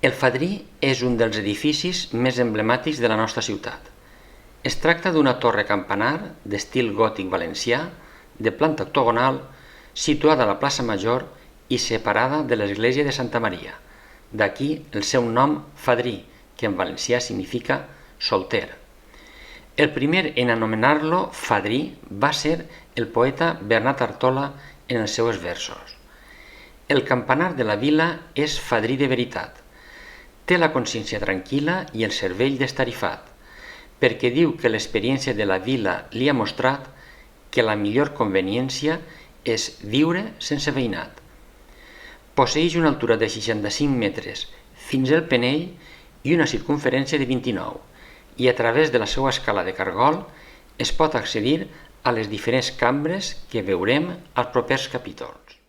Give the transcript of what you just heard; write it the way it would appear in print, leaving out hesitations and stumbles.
El Fadrí és un dels edificis més emblemàtics de la nostra ciutat. Es tracta d'una torre campanar d'estil gòtic valencià, de planta octogonal, situada a la plaça Major i separada de l'església de Santa Maria. D'aquí el seu nom Fadrí, que en valencià significa solter. El primer en anomenar-lo Fadrí va ser el poeta Bernat Artola en els seus versos. El campanar de la vila és fadrí de veritat. Té la consciència tranquil·la i el cervell destarifat, perquè diu que l'experiència de la vila li ha mostrat que la millor conveniència és viure sense veïnat. Posseeix una altura de 65 metres fins al penell i una circumferència de 29, i a través de la seva escala de cargol es pot accedir a les diferents cambres que veurem als propers capítols.